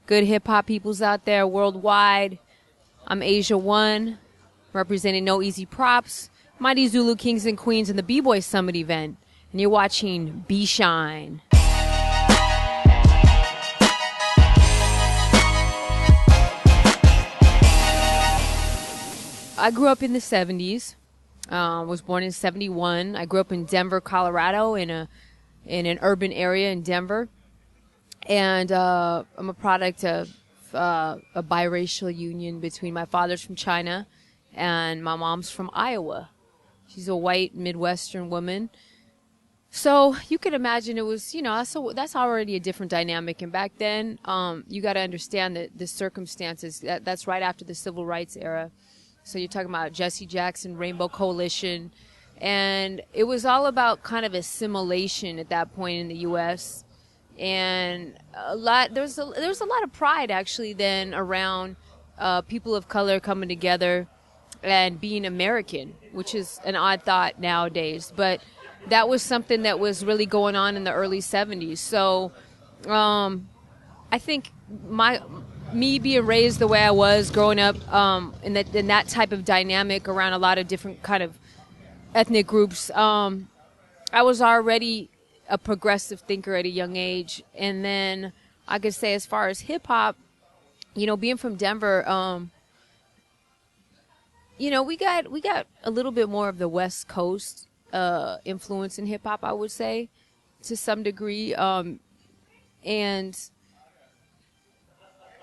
good hip-hop peoples out there worldwide. I'm Asia One, representing No Easy Props, Mighty Zulu Kings and Queens in the B-Boy Summit event. And you're watching B-Shine. I grew up in the 70s. Was born in 71. I grew up in Denver, Colorado, in an urban area in Denver. And I'm a product of a biracial union between my father's from China and my mom's from Iowa. She's a white Midwestern woman. So you can imagine it was, that's already a different dynamic. And back then, you got to understand that the circumstances, that's right after the civil rights era. So you're talking about Jesse Jackson, Rainbow Coalition. And it was all about kind of assimilation at that point in the U.S. And there was a lot of pride actually then around people of color coming together and being American, which is an odd thought nowadays. But that was something that was really going on in the early 70s. So I think me being raised the way I was growing up in that type of dynamic around a lot of different kind of ethnic groups, I was already a progressive thinker at a young age. And then I could say as far as hip-hop, being from Denver, we got a little bit more of the West Coast influence in hip-hop, I would say, to some degree. And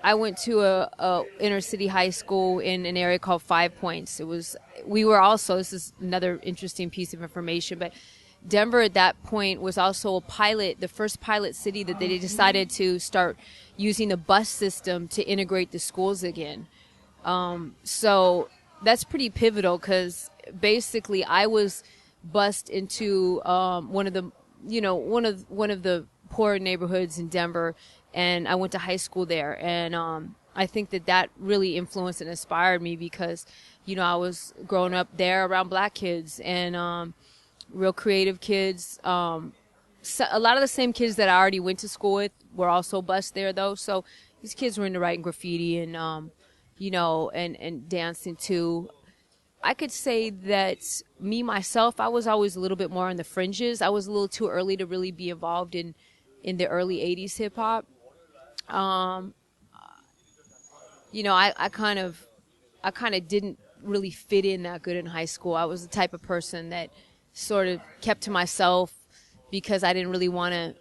I went to a inner city high school in an area called Five Points. This is another interesting piece of information, but Denver at that point was also the first pilot city that they decided to start using the bus system to integrate the schools again. So that's pretty pivotal because basically I was bused into one of the poor neighborhoods in Denver, and I went to high school there. And I think that really influenced and inspired me because, I was growing up there around black kids and real creative kids. So a lot of the same kids that I already went to school with were also bused there, though. So these kids were into writing graffiti and, and dancing too. I could say that me, myself, I was always a little bit more on the fringes. I was a little too early to really be involved in the early 80s hip hop. I kind of didn't really fit in that good in high school. I was the type of person that sort of kept to myself because I didn't really want to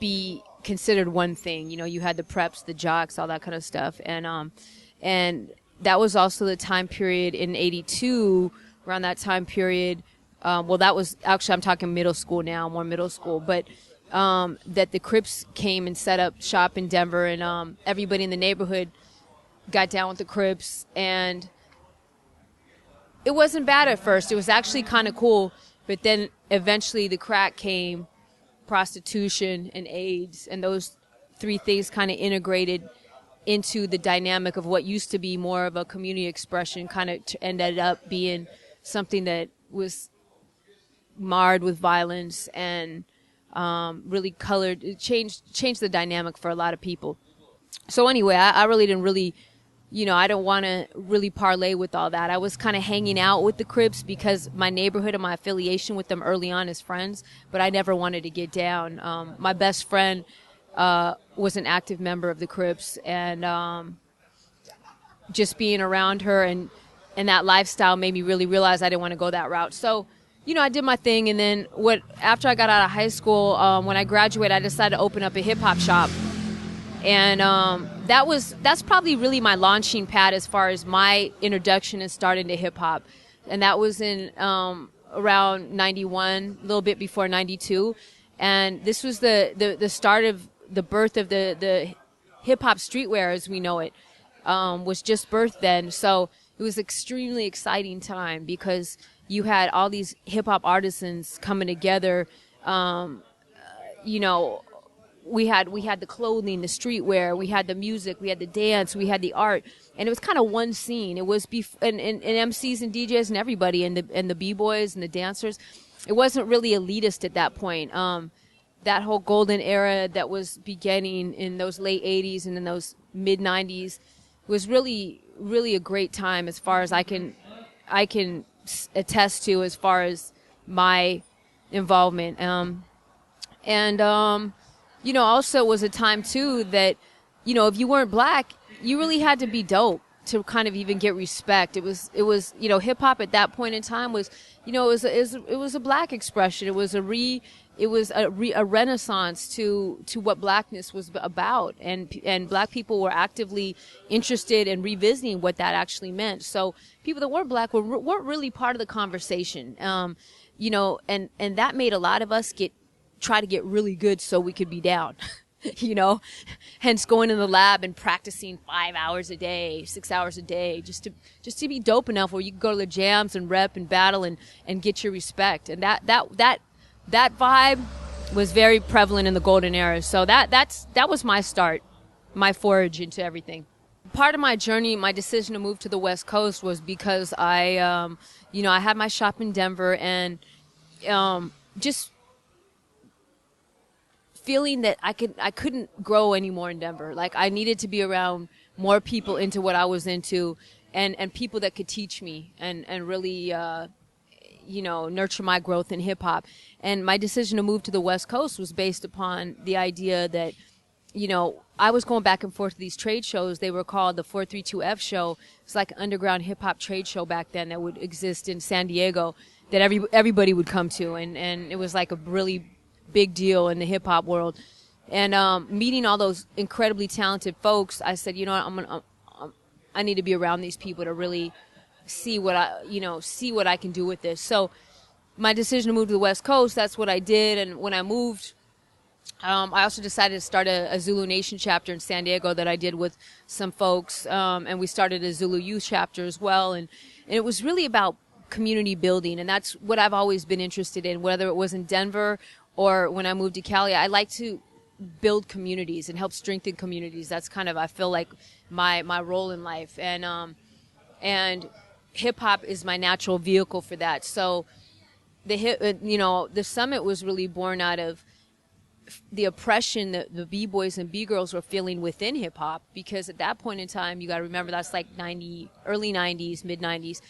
be considered one thing. You had the preps, the jocks, all that kind of stuff. And that was also the time period in 82, around that time period. That was actually, I'm talking middle school now, more middle school, but that the Crips came and set up shop in Denver, and everybody in the neighborhood got down with the Crips, and it wasn't bad at first. It was actually kind of cool, but then eventually the crack came, prostitution and AIDS, and those three things kind of integrated into the dynamic of what used to be more of a community expression, kind of ended up being something that was marred with violence and really changed the dynamic for a lot of people. So anyway, I really didn't really, I don't want to really parlay with all that. I was kind of hanging out with the Crips because my neighborhood and my affiliation with them early on as friends, but I never wanted to get down. My best friend was an active member of the Crips, and just being around her and that lifestyle made me really realize I didn't want to go that route. So, I did my thing, and then after I got out of high school, when I graduated, I decided to open up a hip-hop shop. And that's probably really my launching pad as far as my introduction and starting to hip-hop. And that was in around 91, a little bit before 92. And this was the start of the birth of the hip-hop streetwear as we know it, was just birthed then. So it was an extremely exciting time because you had all these hip-hop artisans coming together. We had the clothing, the streetwear, we had the music, we had the dance, we had the art, and it was kind of one scene. It was and MCs and DJs and everybody, and the b-boys and the dancers. It wasn't really elitist at that point. that whole golden era that was beginning in those late 80s and in those mid 90s was really, really a great time as far as I can attest to as far as my involvement. Also was a time too that, if you weren't black, you really had to be dope to kind of even get respect. It was hip hop at that point in time was, it was a black expression. It was a renaissance to what blackness was about, and black people were actively interested in revisiting what that actually meant. So people that weren't black weren't really part of the conversation, and that made a lot of us try to get really good so we could be down. Hence going in the lab and practicing 5 hours a day, 6 hours a day, just to be dope enough where you could go to the jams and rep and battle and get your respect. And that vibe was very prevalent in the golden era. So that was my start, my forage into everything. Part of my journey, my decision to move to the West Coast was because I had my shop in Denver, and just feeling that I couldn't grow anymore in Denver. Like, I needed to be around more people into what I was into, and people that could teach me and really nurture my growth in hip hop. And my decision to move to the West Coast was based upon the idea that, I was going back and forth to these trade shows. They were called the 432F show. It's like an underground hip hop trade show back then that would exist in San Diego that everybody would come to. And it was like a really big deal in the hip hop world. And meeting all those incredibly talented folks, I said, I need to be around these people to really see what I can do with this. So my decision to move to the West Coast, that's what I did. And when I moved, I also decided to start a Zulu Nation chapter in San Diego that I did with some folks. And we started a Zulu Youth chapter as well. And it was really about community building. And that's what I've always been interested in, whether it was in Denver or when I moved to Cali. I like to build communities and help strengthen communities. That's kind of, I feel like, my role in life. And hip hop is my natural vehicle for that. So the summit was really born out of the oppression that the B-boys and B-girls were feeling within hip hop, because at that point in time, you got to remember, that's like early 90s, mid 90s.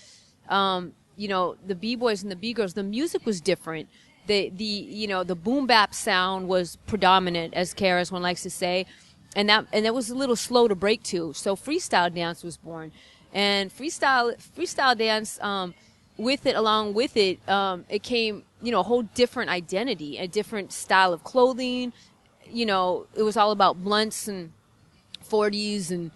The B-boys and the B-girls, the music was different. The boom bap sound was predominant, as KRS-One likes to say, and it was a little slow to break to. So freestyle dance was born, and freestyle dance, along with it, it came, a whole different identity, a different style of clothing. It was all about blunts and 40s and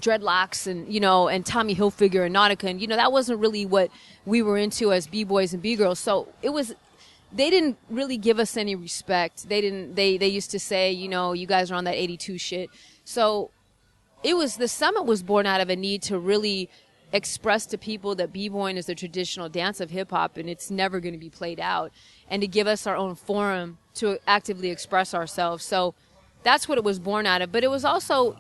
dreadlocks and Tommy Hilfiger and Nautica, and that wasn't really what we were into as B-boys and B-girls. So they didn't really give us any respect. They used to say, you guys are on that 82 shit. So the summit was born out of a need to really express to people that b-boying is the traditional dance of hip hop and it's never going to be played out, and to give us our own forum to actively express ourselves. So that's what it was born out of. But it was also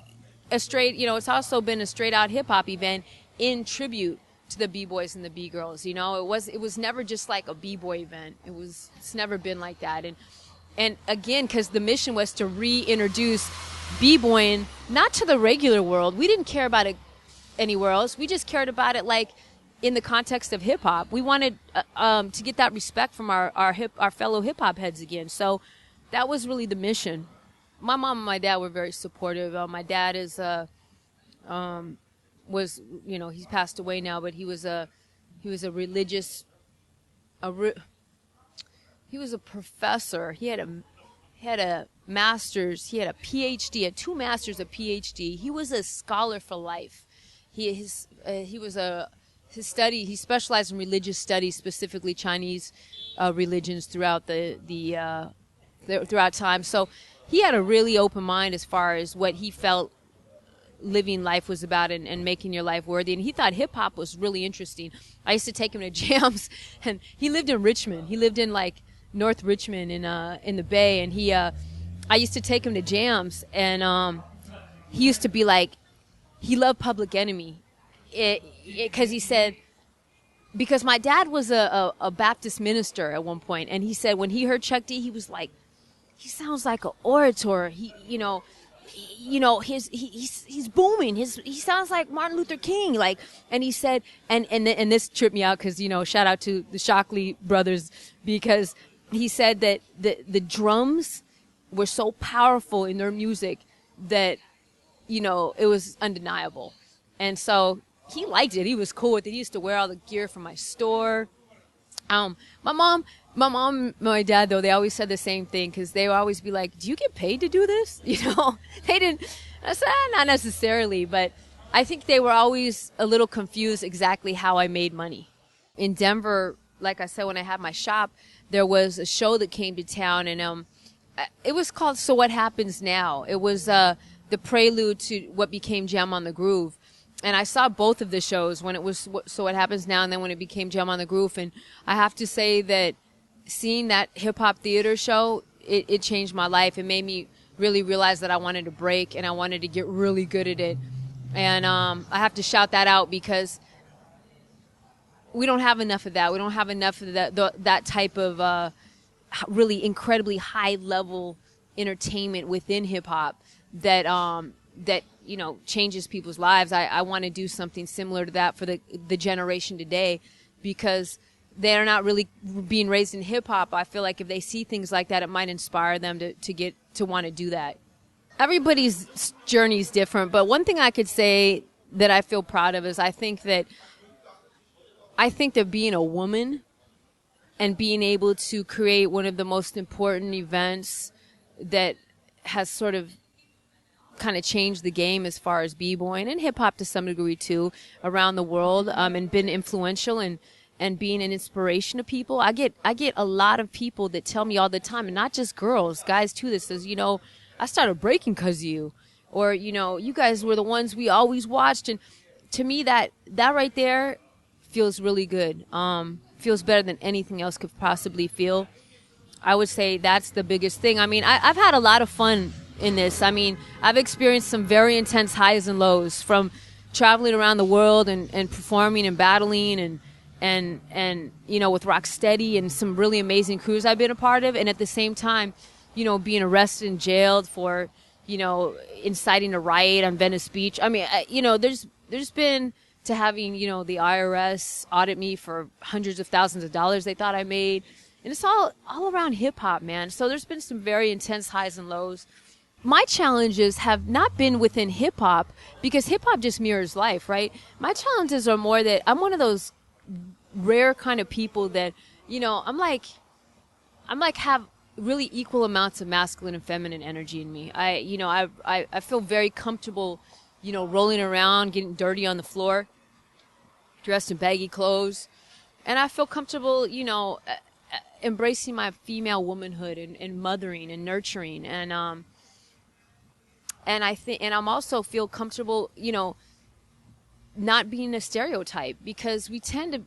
it's also been a straight out hip hop event in tribute to the B-boys and the B-girls. It was never just like a B-boy event. It's never been like that. And again, because the mission was to reintroduce B-boying not to the regular world. We didn't care about it anywhere else. We just cared about it like in the context of hip hop. We wanted to get that respect from our fellow hip hop heads again. So that was really the mission. My mom and my dad were very supportive. My dad is he's passed away now, but he was a religious, he was a professor. He had a master's, he had a PhD, had 2 masters, a PhD. He was a scholar for life. He specialized in religious studies, specifically Chinese religions throughout throughout time. So he had a really open mind as far as what he felt living life was about and making your life worthy. And he thought hip hop was really interesting. I used to take him to jams, and he lived in Richmond. He lived in like North Richmond in the Bay, and I used to take him to jams, and he used to be like, he loved Public Enemy, because he said, because my dad was a Baptist minister at one point, and he said when he heard Chuck D, he was like, he sounds like an orator. He's booming. He sounds like Martin Luther King. Like, and he said, and this tripped me out because, shout out to the Shockley brothers, because he said that the drums were so powerful in their music that, it was undeniable. And so he liked it. He was cool with it. He used to wear all the gear from my store. My mom, my dad, though, they always said the same thing, because they would always be like, do you get paid to do this? They didn't. I said, not necessarily, but I think they were always a little confused exactly how I made money. In Denver, like I said, when I had my shop, there was a show that came to town, and it was called So What Happens Now. It was the prelude to what became Jam on the Groove. And I saw both of the shows, when it was So What Happens Now and then when it became Jam on the Groove. And I have to say that seeing that hip-hop theater show, it changed my life. It made me really realize that I wanted to break and I wanted to get really good at it. And I have to shout that out, because we don't have enough of that. We don't have enough of that type of really incredibly high-level entertainment within hip-hop that changes people's lives. I want to do something similar to that for the generation today, because they're not really being raised in hip hop. I feel like if they see things like that, it might inspire them to want to do that. Everybody's journey is different, but one thing I could say that I feel proud of is I think that being a woman and being able to create one of the most important events that has sort of kind of changed the game as far as b-boying and hip-hop to some degree too around the world, and been influential and being an inspiration to people. I get a lot of people that tell me all the time, and not just girls, guys too, that says, I started breaking because of you, or you guys were the ones we always watched. And to me, that right there feels really good. Feels better than anything else could possibly feel. I would say that's the biggest thing. I mean, I've had a lot of fun in this. I mean, I've experienced some very intense highs and lows, from traveling around the world and performing and battling and with Rocksteady and some really amazing crews I've been a part of, and at the same time, being arrested and jailed for, inciting a riot on Venice Beach. I mean, there's been to having, the IRS audit me for hundreds of thousands of dollars they thought I made. And it's all around hip hop, man. So there's been some very intense highs and lows. My challenges have not been within hip hop, because hip hop just mirrors life, right? My challenges are more that I'm one of those rare kind of people that, I'm like have really equal amounts of masculine and feminine energy in me. I feel very comfortable, rolling around, getting dirty on the floor, dressed in baggy clothes. And I feel comfortable, embracing my female womanhood and mothering and nurturing. And I'm also feel comfortable, not being a stereotype, because we tend to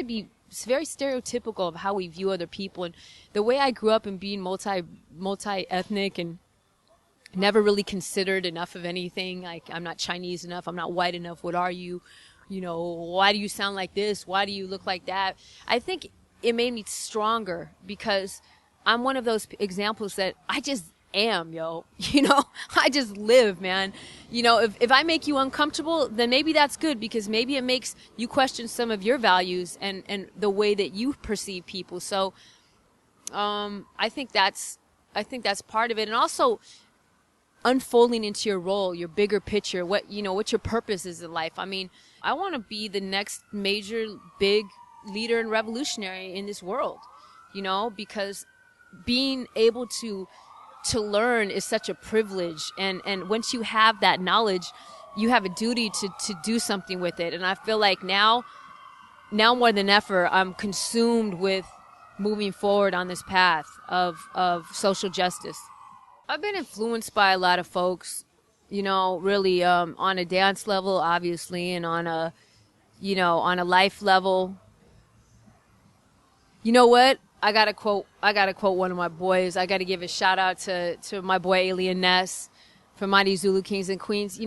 be very stereotypical of how we view other people. And the way I grew up and being multi-ethnic and never really considered enough of anything, like I'm not Chinese enough, I'm not white enough, what are you? Why do you sound like this? Why do you look like that? I think it made me stronger, because I'm one of those examples that I just am, I just live, man. If I make you uncomfortable, then maybe that's good, because maybe it makes you question some of your values and the way that you perceive people. So, I think that's part of it. And also unfolding into your role, your bigger picture, what your purpose is in life. I mean, I want to be the next major big leader and revolutionary in this world, because being able to learn is such a privilege. And once you have that knowledge, you have a duty to do something with it. And I feel like now more than ever, I'm consumed with moving forward on this path of social justice. I've been influenced by a lot of folks, really on a dance level, obviously, and on a life level. You know what? I gotta quote one of my boys. I gotta give a shout out to my boy Alien Ness from Mighty Zulu Kings and Queens. He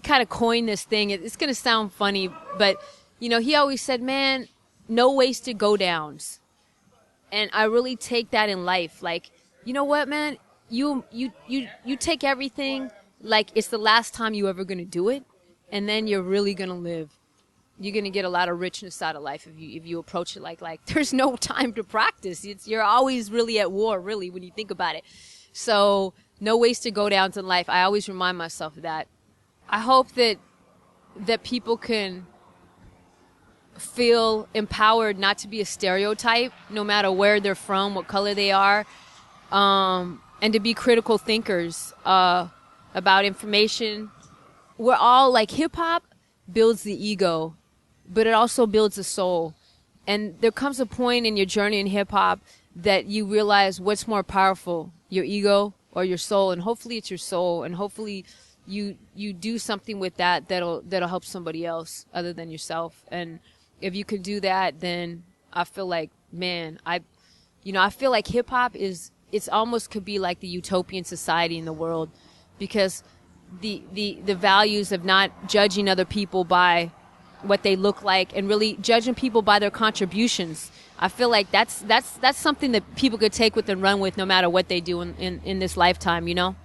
kind of coined this thing. It's gonna sound funny, but he always said, "Man, no wasted go downs." And I really take that in life. Like, you know what, man? You take everything like it's the last time you ever gonna do it, and then you're really gonna live. You're gonna get a lot of richness out of life if you approach it like there's no time to practice. You're always really at war, really, when you think about it. So no wasted go downs in life. I always remind myself of that. I hope that people can feel empowered not to be a stereotype, no matter where they're from, what color they are, and to be critical thinkers about information. We're all like, hip hop builds the ego, but it also builds the soul. And there comes a point in your journey in hip hop that you realize what's more powerful, your ego or your soul. And hopefully it's your soul, and hopefully you do something with that'll help somebody else other than yourself. And if you can do that, then I feel like, man, I feel like hip hop it's almost could be like the utopian society in the world, because the values of not judging other people by what they look like and really judging people by their contributions. I feel like that's something that people could take with and run with no matter what they do in this lifetime, you know?